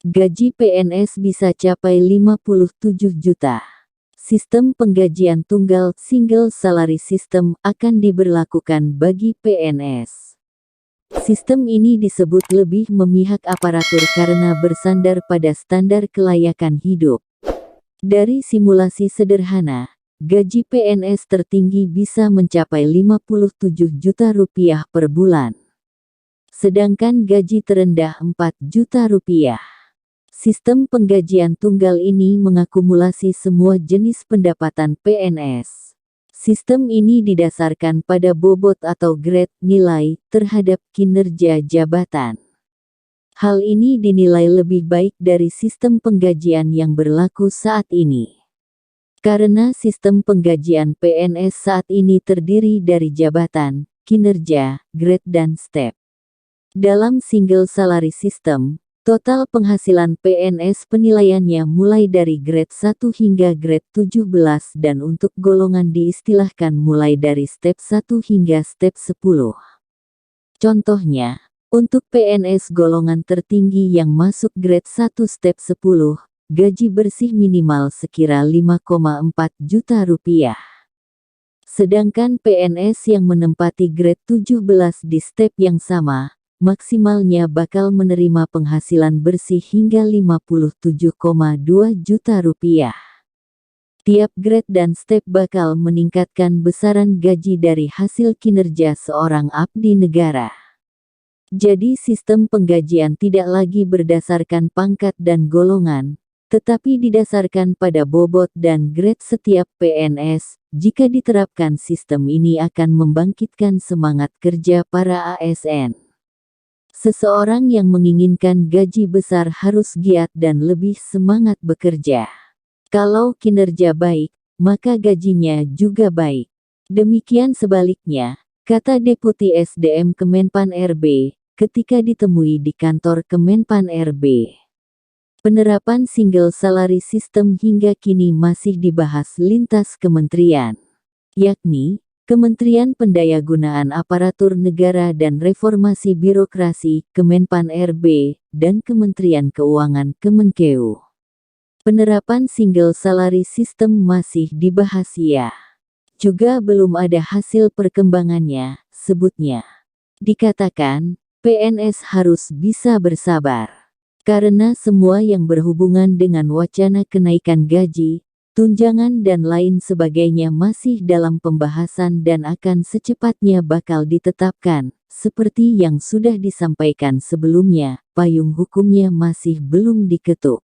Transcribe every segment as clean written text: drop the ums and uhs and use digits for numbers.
Gaji PNS bisa capai 57 juta. Sistem penggajian tunggal (Single Salary System) akan diberlakukan bagi PNS. Sistem ini disebut lebih memihak aparatur karena bersandar pada standar kelayakan hidup. Dari simulasi sederhana, gaji PNS tertinggi bisa mencapai 57 juta rupiah per bulan. Sedangkan gaji terendah 4 juta rupiah. Sistem penggajian tunggal ini mengakumulasi semua jenis pendapatan PNS. Sistem ini didasarkan pada bobot atau grade nilai terhadap kinerja jabatan. Hal ini dinilai lebih baik dari sistem penggajian yang berlaku saat ini. Karena sistem penggajian PNS saat ini terdiri dari jabatan, kinerja, grade dan step. Dalam Single Salary System, total penghasilan PNS penilaiannya mulai dari grade 1 hingga grade 17 dan untuk golongan diistilahkan mulai dari step 1 hingga step 10. Contohnya, untuk PNS golongan tertinggi yang masuk grade 1 step 10, gaji bersih minimal sekira 5,4 juta rupiah. Sedangkan PNS yang menempati grade 17 di step yang sama, maksimalnya bakal menerima penghasilan bersih hingga 57,2 juta rupiah. Tiap grade dan step bakal meningkatkan besaran gaji dari hasil kinerja seorang abdi negara. Jadi sistem penggajian tidak lagi berdasarkan pangkat dan golongan, tetapi didasarkan pada bobot dan grade setiap PNS. Jika diterapkan sistem ini akan membangkitkan semangat kerja para ASN. Seseorang yang menginginkan gaji besar harus giat dan lebih semangat bekerja. Kalau kinerja baik, maka gajinya juga baik. Demikian sebaliknya, kata Deputi SDM Kemenpan RB, ketika ditemui di kantor Kemenpan RB. Penerapan Single Salary System hingga kini masih dibahas lintas kementerian, yakni Kementerian Pendayagunaan Aparatur Negara dan Reformasi Birokrasi Kemenpan RB dan Kementerian Keuangan Kemenkeu. Penerapan Single Salary System masih dibahas ya. Juga belum ada hasil perkembangannya, sebutnya. Dikatakan, PNS harus bisa bersabar. Karena semua yang berhubungan dengan wacana kenaikan gaji, tunjangan dan lain sebagainya masih dalam pembahasan dan akan secepatnya bakal ditetapkan, seperti yang sudah disampaikan sebelumnya, payung hukumnya masih belum diketuk.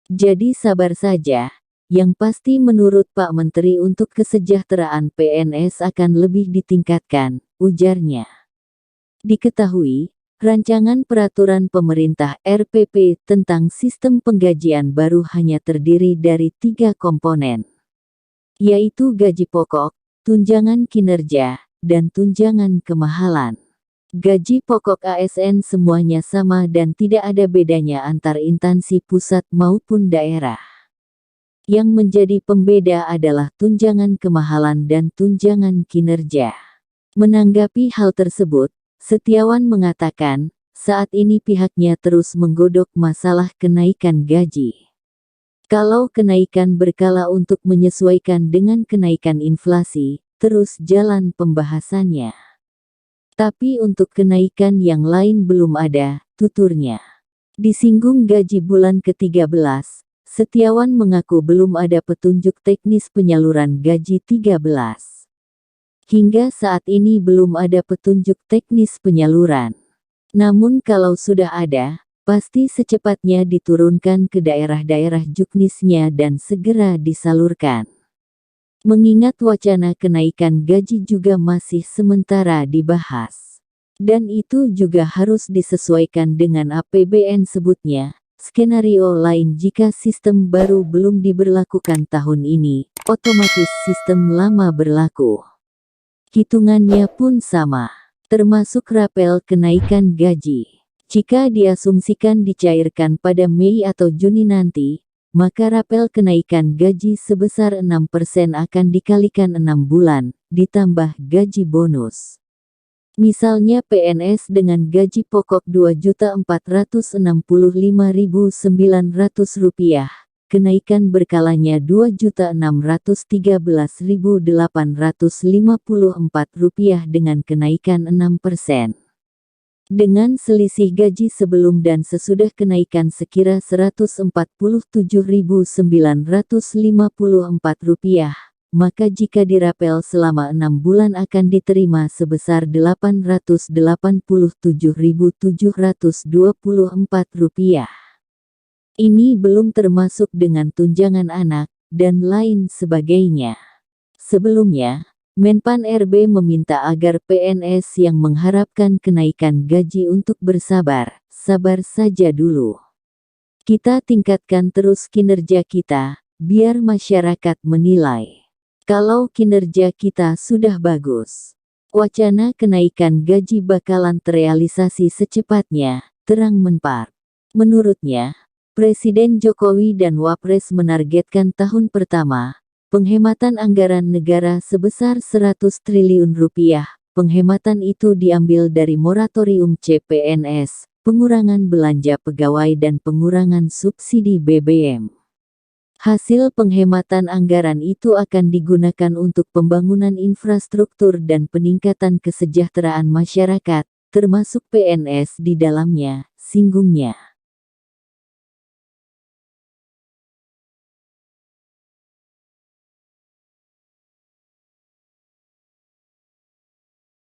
Jadi sabar saja, yang pasti menurut Pak Menteri untuk kesejahteraan PNS akan lebih ditingkatkan, ujarnya. Diketahui, rancangan peraturan pemerintah RPP tentang sistem penggajian baru hanya terdiri dari 3 komponen, yaitu gaji pokok, tunjangan kinerja, dan tunjangan kemahalan. Gaji pokok ASN semuanya sama dan tidak ada bedanya antar instansi pusat maupun daerah. Yang menjadi pembeda adalah tunjangan kemahalan dan tunjangan kinerja. Menanggapi hal tersebut, Setiawan mengatakan, saat ini pihaknya terus menggodok masalah kenaikan gaji. Kalau kenaikan berkala untuk menyesuaikan dengan kenaikan inflasi, terus jalan pembahasannya. Tapi untuk kenaikan yang lain belum ada, tuturnya. Disinggung gaji bulan ke-13, Setiawan mengaku belum ada petunjuk teknis penyaluran gaji 13. Hingga saat ini belum ada petunjuk teknis penyaluran. Namun kalau sudah ada, pasti secepatnya diturunkan ke daerah-daerah juknisnya dan segera disalurkan. Mengingat wacana kenaikan gaji juga masih sementara dibahas. Dan itu juga harus disesuaikan dengan APBN sebutnya. Skenario lain jika sistem baru belum diberlakukan tahun ini, otomatis sistem lama berlaku. Hitungannya pun sama, termasuk rapel kenaikan gaji. Jika diasumsikan dicairkan pada Mei atau Juni nanti, maka rapel kenaikan gaji sebesar 6% akan dikalikan 6 bulan, ditambah gaji bonus. Misalnya PNS dengan gaji pokok Rp2.465.900, kenaikan berkalanya Rp2.613.854 dengan kenaikan 6%. Dengan selisih gaji sebelum dan sesudah kenaikan sekira Rp147.954, maka jika dirapel selama 6 bulan akan diterima sebesar Rp887.724. Ini belum termasuk dengan tunjangan anak, dan lain sebagainya. Sebelumnya, Menpan RB meminta agar PNS yang mengharapkan kenaikan gaji untuk bersabar, sabar saja dulu. Kita tingkatkan terus kinerja kita, biar masyarakat menilai. Kalau kinerja kita sudah bagus, wacana kenaikan gaji bakalan terrealisasi secepatnya, terang Menpan. Menurutnya, Presiden Jokowi dan Wapres menargetkan tahun pertama, penghematan anggaran negara sebesar Rp100 triliun. Penghematan itu diambil dari moratorium CPNS, pengurangan belanja pegawai dan pengurangan subsidi BBM. Hasil penghematan anggaran itu akan digunakan untuk pembangunan infrastruktur dan peningkatan kesejahteraan masyarakat, termasuk PNS di dalamnya, singgungnya.